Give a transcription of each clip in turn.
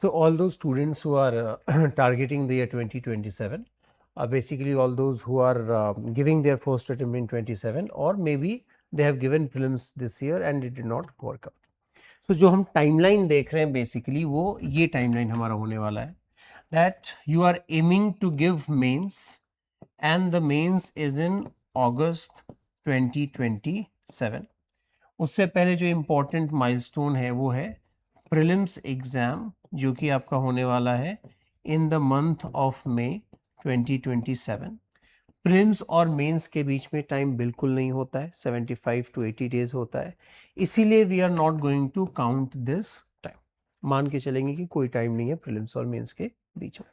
So all those students who are targeting the year 2027 are basically all those who are giving their first attempt in 27, or maybe they have given prelims this year and it did not work out. So जो हम timeline देख रहे हैं basically वो ये timeline हमारा होने वाला है, that you are aiming to give mains and the mains is in August 2027. उससे पहले जो इम्पोर्टेंट माइलस्टोन है वो है प्रीलिम्स एग्जाम, जो कि आपका होने वाला है in the month of May 2027। Prelims और मेंस के बीच में टाइम बिल्कुल नहीं होता है, 75 to 80 डेज होता है, इसीलिए we are not going to count this time. मान के चलेंगे कि कोई टाइम नहीं है प्रीलिम्स और मेंस के बीच में।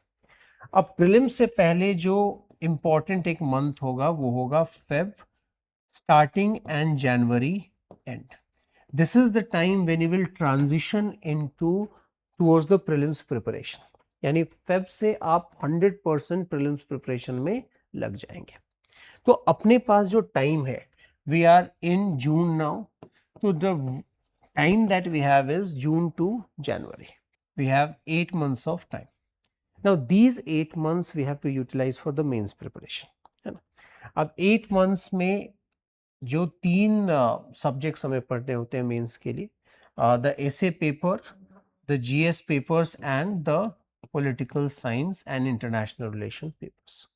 अब प्रीलिम्स से पहले जो इम्पोर्टेंट एक मंथ होगा वो होगा Feb starting and January end. This is the time when you will transition into towards the prelims preparation. यानी फेब से आप 100% prelims preparation में लग जाएंगे। तो अपने पास जो टाइम है, we are in June now, तो the time that we have is June to January. We have 8 months of time. Now these 8 months we have to utilize for the mains preparation, है ना। अब 8 months में जो 3 subjects हमें पढ़ने होते हैं मेंस के लिए, the essay paper, the GS papers and the political science and international relation papers.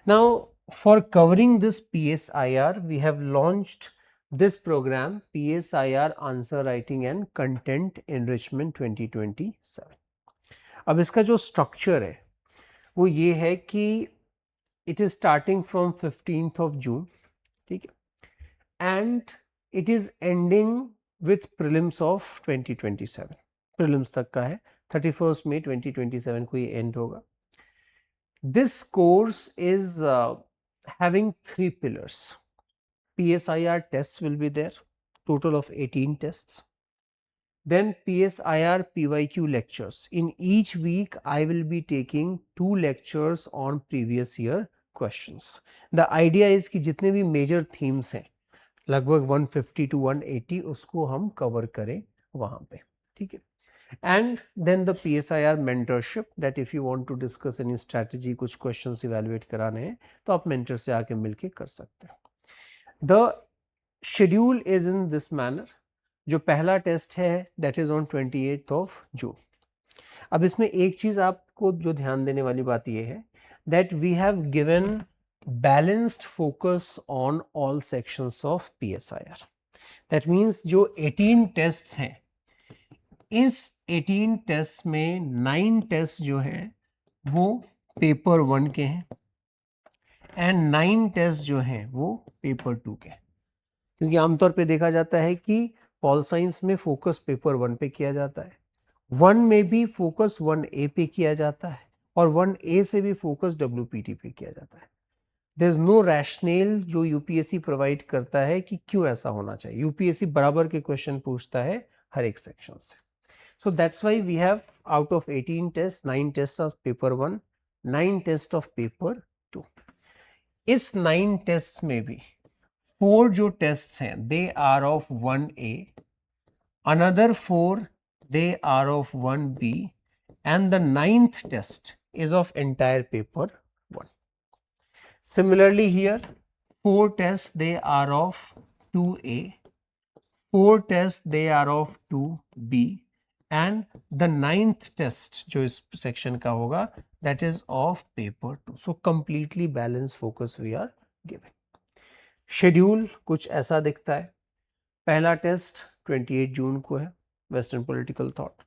Now for covering this PSIR we have launched this program PSIR answer writing and content enrichment 2027। अब इसका जो structure है वो ये है कि it is starting from 15th of June, ठीक है, and it is ending with prelims of 2027। prelims तक का है, 31st May 2027 को ये end होगा। This course is having 3 pillars. PSIR tests will be there, total of 18 tests. Then PSIR PYQ lectures. In each week I will be taking 2 lectures on previous year questions. The idea is कि जितने भी major themes हैं लगभग 150 to 180 उसको हम cover करें वहां पे, ठीक है। And then the PSIR mentorship, that if you want to discuss any strategy, कुछ क्वेश्चंस इवैल्यूएट कराने हैं तो आप मेंटर से आके मिलके कर सकते हैं। The schedule is in this manner. जो पहला टेस्ट है that is on 28th of June। अब इसमें एक चीज आपको जो ध्यान देने वाली बात यह है that we have given balanced focus on all sections of PSIR. That means जो 18 tests हैं, इस 18 tests में 9 tests जो हैं वो पेपर 1 के हैं एंड 9 tests जो हैं वो पेपर 2 के हैं। क्योंकि आमतौर पे देखा जाता है कि पॉल साइंस में फोकस पेपर 1 पे किया जाता है, 1 में भी फोकस 1A पे किया जाता है और 1A से भी फोकस WPT पे किया जाता है। देयर इज नो रैशनल जो यूपीएससी प्रोवाइड करता है कि क्यों ऐसा होना चाहिए। यूपीएससी बराबर के क्वेश्चन पूछता है हर एक सेक्शन से। So that's why we have out of 18 test 9 test of paper 1, 9 test of paper 2। इस 9 टेस्ट में भी 4 जो टेस्ट हैं they are of 1A, another 4 they are of 1B and the 9th test is of entire paper 1. Similarly here 4 tests they are of 2A, 4 tests they are of 2B and the 9th test जो इस section का होगा that is of paper 2. So completely balanced focus we are giving. Schedule कुछ ऐसा दिखता है। पहला test 28 जून को है, Western Political Thought.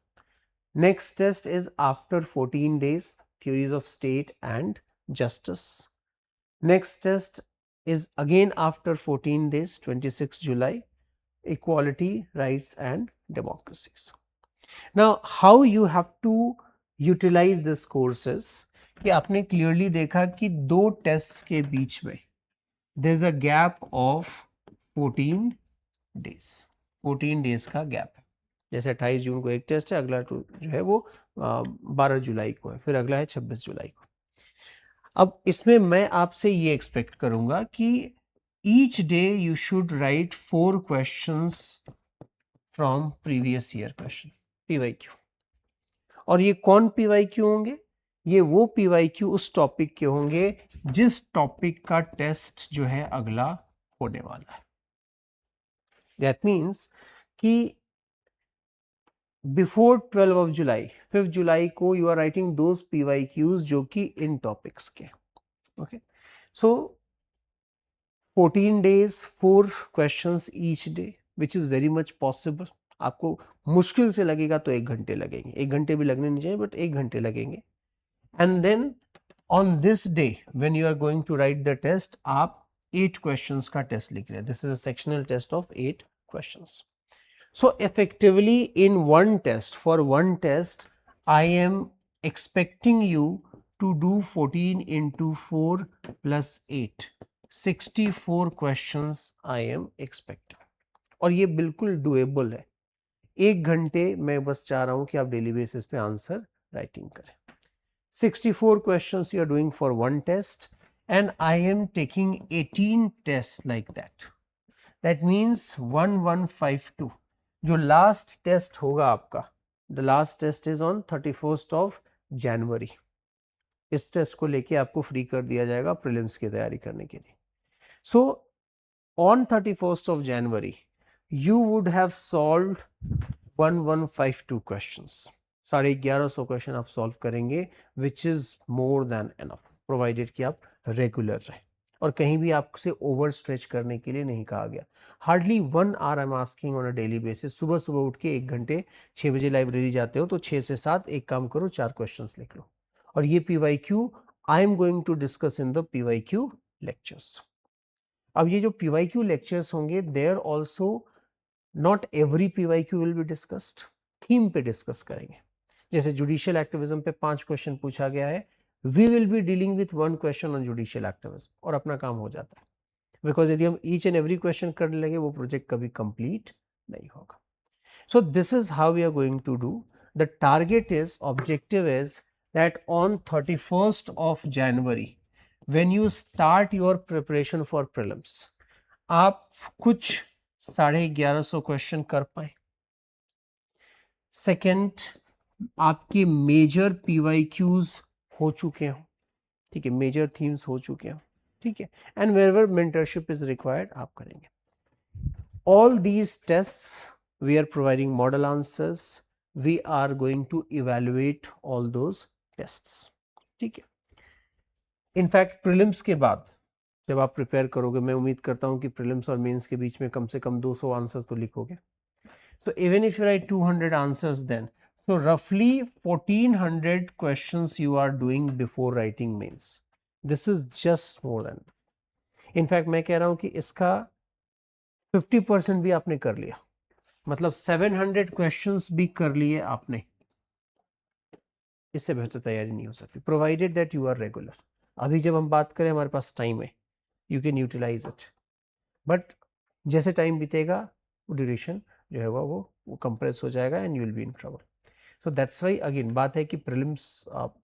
Next test is after 14 days, Theories of State and Justice. Next test is again after 14 days, 26 July, Equality, Rights and Democracies. Now, how you have to utilize this courses कि आपने clearly देखा कि 2 tests के बीच में there is a gap of 14 days, 14 days का gap है। जैसे 28 जून को एक टेस्ट है, अगला जो है वो 12 जुलाई को है, फिर अगला है 26 जुलाई को। अब इसमें मैं आपसे ये एक्सपेक्ट करूंगा कि each day you should write 4 questions from previous year question PYQ, और ये कौन PYQ होंगे? ये वो PYQ उस टॉपिक के होंगे जिस टॉपिक का टेस्ट जो है अगला होने वाला है। दैट मीन्स कि बिफोर 12 ऑफ जुलाई, 5 जुलाई को you are writing those PYQs जो कि इन टॉपिक्स के। Okay, so 14 days, 4 questions each day, which is very much possible. आपको मुश्किल से लगेगा तो 1 घंटे लगेंगे, 1 घंटे भी लगने नहीं चाहिए बट 1 घंटे लगेंगे। And then on this day when you are going to write the test, आप 8 क्वेश्चंस का टेस्ट लिख रहे हैं। This is a sectional test of 8 questions. So effectively in one test, for one test, I am expecting you to do 14 into 4 plus 8. 64 questions I am expecting. और ये बिल्कुल doable है। 1 घंटे मैं बस चाह रहा हूं कि आप डेली बेसिस पे आंसर राइटिंग करें। 64 questions you are doing for one test, and I am taking 18 tests like that. That means 1152 जो लास्ट टेस्ट होगा आपका, the last test is on 31st of January. इस टेस्ट को लेके आपको free कर दिया जाएगा प्रीलिम्स की तैयारी करने के लिए। So on 31st of January you would have solved 1152 questions. 1150 question आप सॉल्व करेंगे, which is more than enough, provided कि आप रेगुलर रहे और कहीं भी आपसे ओवर स्ट्रेच करने के लिए नहीं कहा गया। Hardly 1 hour I am asking on a daily basis. सुबह सुबह उठ के 1 घंटे, 6 बजे लाइब्रेरी जाते हो तो 6 से 7 एक काम करो, 4 क्वेश्चंस लिख लो। और ये PYQ I am going to discuss in the PYQ lectures. अब ये जो PYQ लेक्चर्स होंगे, they're also not every PYQ will be discussed, theme पे डिस्कस करेंगे। जैसे जुडिशियल एक्टिविज्म पे 5 क्वेश्चन पूछा गया है, we will be dealing with 1 question on judicial activism और अपना काम हो जाता है। बिकॉज यदि हम ईच एंड एवरी क्वेश्चन करने लगे वो प्रोजेक्ट कभी कंप्लीट नहीं होगा। So this is how we are going to do. The target is, objective is that on 31st of January when you start your preparation for prelims, आप कुछ 1150 question कर पाए। सेकेंड, आपके मेजर PYQs हो चुके हो, ठीक है, मेजर थीम्स हो चुके हो, ठीक है, and wherever mentorship is required आप करेंगे। All these tests we are providing model answers, we are going to evaluate all those tests, ठीक है। इनफैक्ट प्रीलिम्स के बाद जब आप प्रिपेयर करोगे, मैं उम्मीद करता हूं कि प्रीलिम्स और मेंस के बीच में कम से कम 200 आंसर्स तो लिखोगे। So even if you write 200 answers then, so roughly 1400 questions you are doing before writing mains. This is just more than. In fact मैं कह रहा हूं कि इसका 50% भी आपने कर लिया, मतलब 700 questions भी कर लिए आपने। इससे बेहतर तैयारी नहीं हो सकती, provided that you are regular. अभी जब हम बात करें हमारे पास टाइम है, you can utilize it. But जैसे टाइम बीतेगा वो ड्यूरेशन जो है वो कंप्रेस हो जाएगा and you will be in trouble. So that's why again बात है कि प्रीलिम्स आप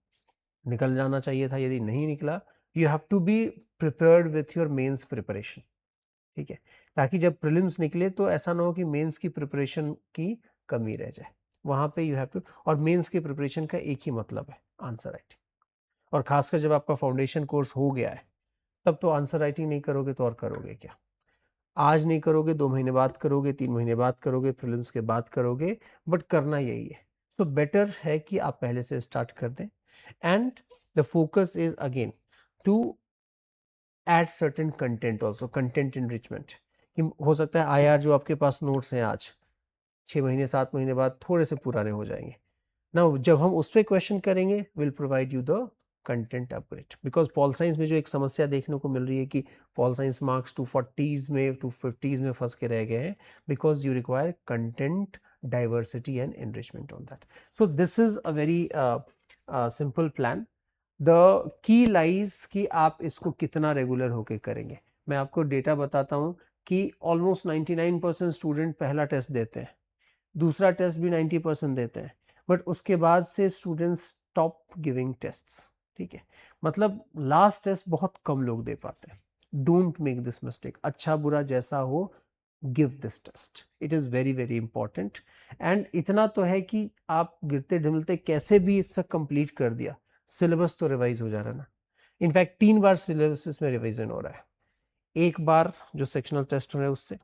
निकल जाना चाहिए था, यदि नहीं निकला you have to be prepared with your mains preparation, ठीक है, ताकि जब प्रीलिम्स निकले तो ऐसा ना हो कि मेंस की प्रिपरेशन की कमी रह जाए। वहाँ पे यू हैव टू, और मेंस की प्रिपरेशन का एक ही मतलब है, आंसर राइटिंग। और खासकर जब आपका फाउंडेशन कोर्स हो गया है तब तो आंसर राइटिंग नहीं करोगे तो और करोगे क्या। आज नहीं करोगे, 2 महीने बाद करोगे, 3 महीने बाद करोगे, प्रीलिम्स के बाद करोगे, बट करना यही है। सो बेटर है कि आप पहले से स्टार्ट कर दें and the focus is again to add certain content also, content enrichment. हो सकता है IR जो आपके पास नोट्स हैं आज 6 महीने 7 महीने बाद थोड़े से पुराने हो जाएंगे ना, जब हम उस पर क्वेश्चन करेंगे will provide you the content upgrade. Because pol science में जो एक समस्या देखने को मिल रही है कि पॉल साइंस मार्क्स 240s में 250s में फंस के रह गए हैं, because you require content diversity and enrichment on that. So this is a very simple plan. The key lies कि आप इसको कितना रेगुलर होके करेंगे। मैं आपको डेटा बताता हूँ कि ऑलमोस्ट 99% स्टूडेंट पहला टेस्ट देते हैं, दूसरा टेस्ट भी 90% देते हैं, बट उसके बाद से स्टूडेंट्स स्टॉप गिविंग टेस्ट्स, ठीक है, मतलब लास्ट टेस्ट बहुत कम लोग दे पाते हैं। डोंट मेक दिस मिस्टेक, अच्छा बुरा जैसा हो give this test, it is very very important. And इतना तो है कि आप गिरते ढिमलते कैसे भी इसका कंप्लीट कर दिया, सिलेबस तो रिवाइज हो जा रहा है ना। इनफैक्ट 3 बार सिलेबस इसमें रिवीजन हो रहा है। एक बार जो सेक्शनल टेस्ट हो रहा है उससे,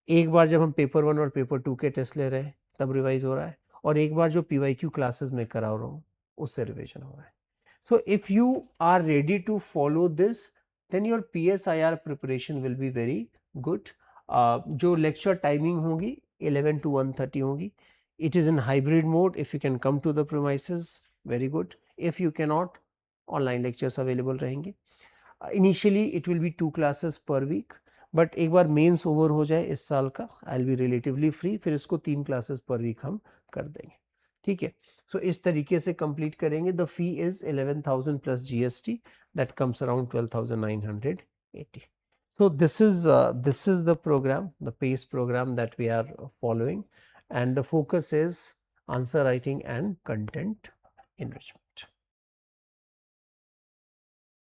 एक बार जब हम पेपर 1 और पेपर 2 के टेस्ट ले रहे हैं तब रिवाइज हो रहा है, और एक बार जो PYQ क्लासेस में करा रहा हूँ उससे रिवीजन हो रहा है। So if you are ready to follow this, then your PSIR preparation will be very good. जो lecture timing होगी 11 to 1:30 होगी. It is in hybrid mode. If you can come to the premises, very good. If you cannot, online lectures available रहेंगे. Initially it will be 2 classes per week, but एक बार mains over हो जाए इस साल का, I will be relatively free, फिर इसको 3 classes पर वीक हम कर देंगे, ठीक है। सो इस तरीके से कंप्लीट करेंगे। The fee is 11,000 plus GST, that comes around 12,980. So this is the program, the PACE program that we are following, and the focus is answer writing and content enrichment.